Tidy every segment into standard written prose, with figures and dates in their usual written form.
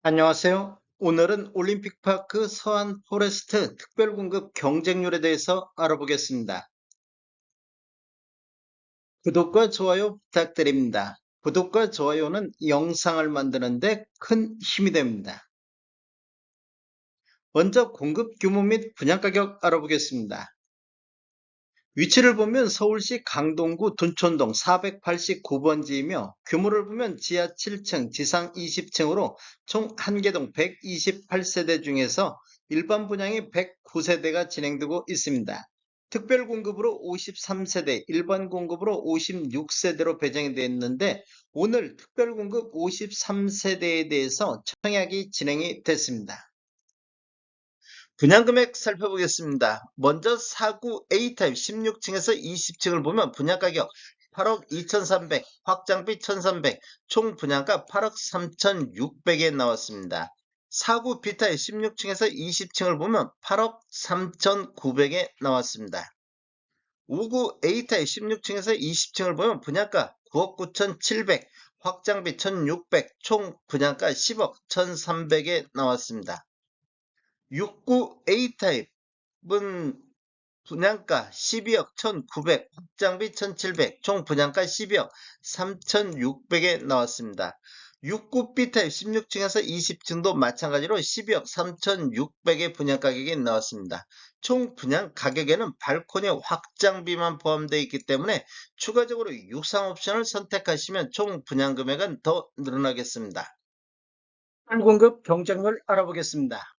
안녕하세요. 오늘은 올림픽파크 서안 포레스트 특별공급 경쟁률에 대해서 알아보겠습니다. 구독과 좋아요 부탁드립니다. 구독과 좋아요는 영상을 만드는데 큰 힘이 됩니다. 먼저 공급 규모 및 분양가격 알아보겠습니다. 위치를 보면 서울시 강동구 둔촌동 489번지이며 규모를 보면 지하 7층, 지상 20층으로 총 1개동 128세대 중에서 일반 분양이 109세대가 진행되고 있습니다. 특별 공급으로 53세대, 일반 공급으로 56세대로 배정이 되어 있는데 오늘 특별 공급 53세대에 대해서 청약이 진행이 됐습니다. 분양금액 살펴보겠습니다. 먼저 4구 A타입 16층에서 20층을 보면 분양가격 8억 2,300, 확장비 1,300, 총 분양가 8억 3,600에 나왔습니다. 4구 B타입 16층에서 20층을 보면 8억 3,900에 나왔습니다. 5구 A타입 16층에서 20층을 보면 분양가 9억 9,700, 확장비 1,600, 총 분양가 10억 1,300에 나왔습니다. 69 A타입은 분양가 12억 1,900, 확장비 1,700, 총 분양가 12억 3,600에 나왔습니다. 69 B타입 16층에서 20층도 마찬가지로 12억 3,600의 분양가격이 나왔습니다. 총 분양 가격에는 발코니 확장비만 포함되어 있기 때문에 추가적으로 육상 옵션을 선택하시면 총 분양 금액은 더 늘어나겠습니다. 공급 경쟁률 알아보겠습니다.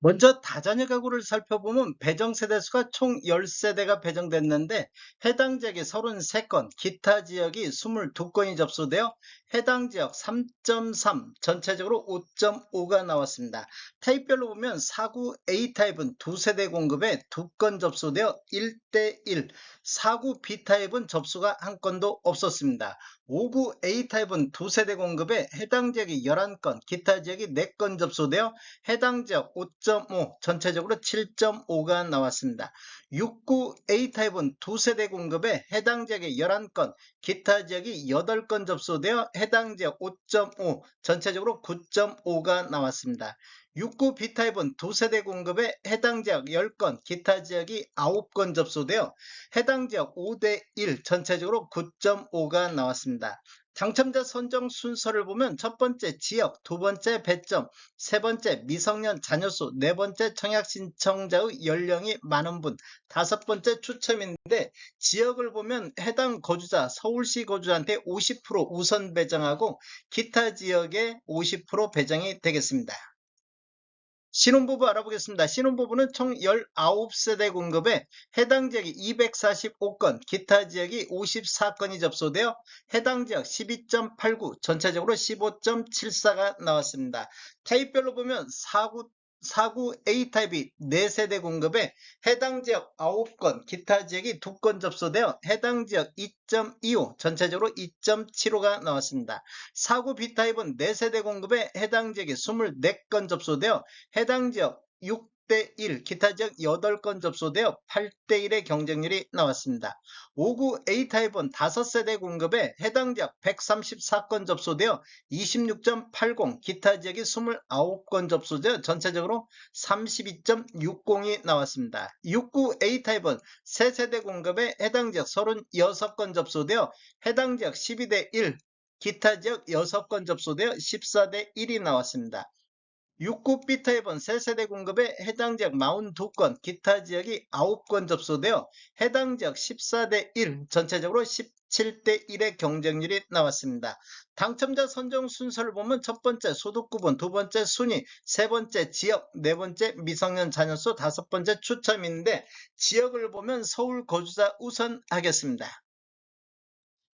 먼저 다자녀 가구를 살펴보면 배정 세대수가 총 10세대가 배정됐는데 해당 지역이 33건, 기타 지역이 22건이 접수되어 해당 지역 3.3, 전체적으로 5.5가 나왔습니다. 타입별로 보면 4구 A타입은 2세대 공급에 2건 접수되어 1대1, 4구 B타입은 접수가 한 건도 없었습니다. 5구 A타입은 2세대 공급에 해당 지역이 11건, 기타 지역이 4건 접수되어 해당 지역 5.5, 전체적으로 7.5가 나왔습니다. 69 A타입은 2세대 공급에 해당 지역이 11건, 기타 지역이 8건 접수되어 해당 지역 5.5, 전체적으로 9.5가 나왔습니다. 69 B타입은 2세대 공급에 해당 지역 10건, 기타 지역이 9건 접수되어 해당 지역 5대1, 전체적으로 9.5가 나왔습니다. 당첨자 선정 순서를 보면 첫 번째 지역, 두 번째 배점, 세 번째 미성년 자녀수, 네 번째 청약 신청자의 연령이 많은 분, 다섯 번째 추첨인데 지역을 보면 해당 거주자, 서울시 거주자한테 50% 우선 배정하고 기타 지역에 50% 배정이 되겠습니다. 신혼부부 알아보겠습니다. 신혼부부는 총 19세대 공급에 해당 지역이 245건, 기타 지역이 54건이 접수되어 해당 지역 12.89, 전체적으로 15.74가 나왔습니다. 타입별로 보면 4구 A타입이 4세대 공급에 해당 지역 9건, 기타 지역이 2건 접수되어 해당 지역 2.25, 전체적으로 2.75가 나왔습니다. 4구 B타입은 4세대 공급에 해당 지역이 24건 접수되어 해당 지역 6대1, 기타 지역 8건 접수되어 8대1의 경쟁률이 나왔습니다. 5구 A타입은 5세대 공급에 해당 지역 134건 접수되어 26.80, 기타 지역이 29건 접수되어 전체적으로 32.60이 나왔습니다. 69 A타입은 3세대 공급에 해당 지역 36건 접수되어 해당 지역 12대1, 기타 지역 6건 접수되어 14대1이 나왔습니다. 69 B타입은 3세대 공급에 해당 지역 42건, 기타 지역이 9건 접수되어 해당 지역 14대1, 전체적으로 17대1의 경쟁률이 나왔습니다. 당첨자 선정 순서를 보면 첫 번째 소득구분, 두 번째 순위, 세 번째 지역, 네 번째 미성년 자녀수, 다섯 번째 추첨인데 지역을 보면 서울 거주자 우선 하겠습니다.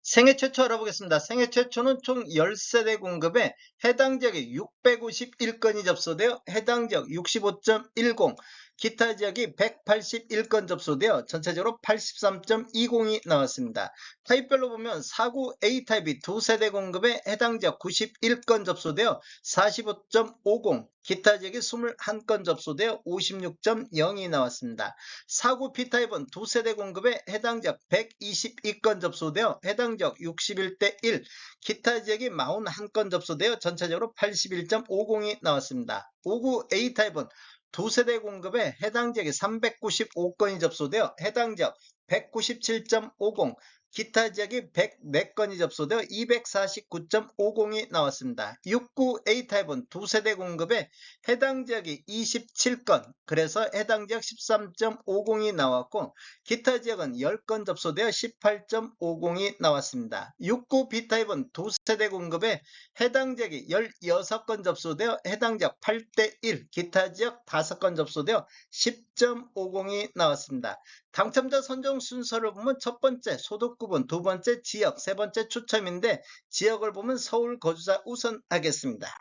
생애 최초 알아보겠습니다. 생애 최초는 총 10세대 공급에 해당 지역에 651건이 접수되어 해당 지역 65.10, 기타 지역이 181건 접수되어 전체적으로 83.20이 나왔습니다. 타입별로 보면 4구 A타입이 두 세대 공급에 해당 지역 91건 접수되어 45.50, 기타 지역이 21건 접수되어 56.0이 나왔습니다. 4구 B타입은 두 세대 공급에 해당 지역 122건 접수되어 해당 지역 61대 1, 기타 지역이 41건 접수되어 전체적으로 81.50이 나왔습니다. 5구 A타입은 두 세대 공급에 해당 지역이 395건이 접수되어 해당 지역 197.50, 기타 지역이 104건이 접수되어 249.50이 나왔습니다. 69 A타입은 두 세대 공급에 해당 지역이 27건, 그래서 해당 지역 13.50이 나왔고, 기타 지역은 10건 접수되어 18.50이 나왔습니다. 69 B타입은 두 세대 공급에 해당 지역이 16건 접수되어 해당 지역 8대 1, 기타 지역 5건 접수되어 10.50이 나왔습니다. 당첨자 선정 순서를 보면 첫 번째 소득 구분, 두 번째 지역, 세 번째 추첨인데 지역을 보면 서울 거주자 우선 하겠습니다.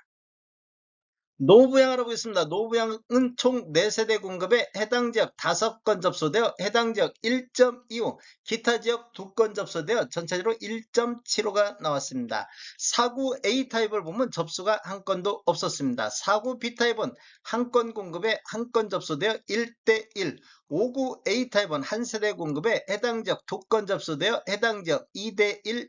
노부양 알아보겠습니다. 노부양은 총 4세대 공급에 해당 지역 5건 접수되어 해당 지역 1.25, 기타 지역 2건 접수되어 전체적으로 1.75가 나왔습니다. 4구 A타입을 보면 접수가 한 건도 없었습니다. 4구 B타입은 한 건 공급에 한 건 접수되어 1대 1, 5구 A타입은 한 세대 공급에 해당 지역 2건 접수되어 해당 지역 2대 1,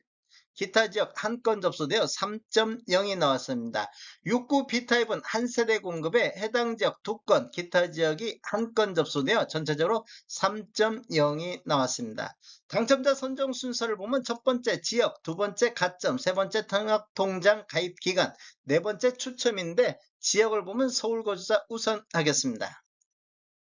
기타 지역 한 건 접수되어 3.0이 나왔습니다. 69 B타입은 한 세대 공급에 해당 지역 2건, 기타 지역이 한 건 접수되어 전체적으로 3.0이 나왔습니다. 당첨자 선정 순서를 보면 첫 번째 지역, 두 번째 가점, 세 번째 통합통장 가입 기간, 네 번째 추첨인데 지역을 보면 서울 거주자 우선 하겠습니다.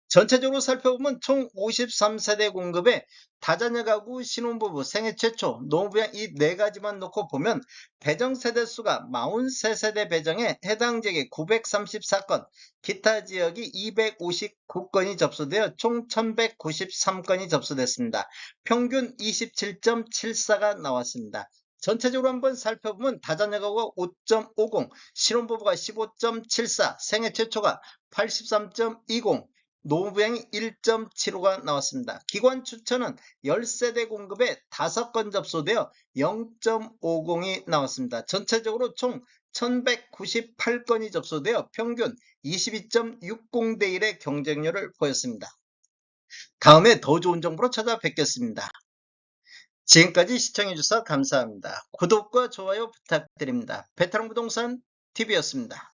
전체적으로 살펴보면 총 53세대 공급에 다자녀 가구, 신혼부부, 생애 최초, 노부양 이 네 가지만 놓고 보면 배정 세대수가 43세대 배정에 해당 지역이 934건, 기타 지역이 259건이 접수되어 총 1193건이 접수됐습니다. 평균 27.74가 나왔습니다. 전체적으로 한번 살펴보면 다자녀 가구가 5.50, 신혼부부가 15.74, 생애 최초가 83.20, 노부양이 1.75가 나왔습니다. 기관 추천은 10세대 공급에 5건 접수되어 0.50이 나왔습니다. 전체적으로 총 1198건이 접수되어 평균 22.60대 1의 경쟁률을 보였습니다. 다음에 더 좋은 정보로 찾아뵙겠습니다. 지금까지 시청해주셔서 감사합니다. 구독과 좋아요 부탁드립니다. 베테랑 부동산 TV였습니다.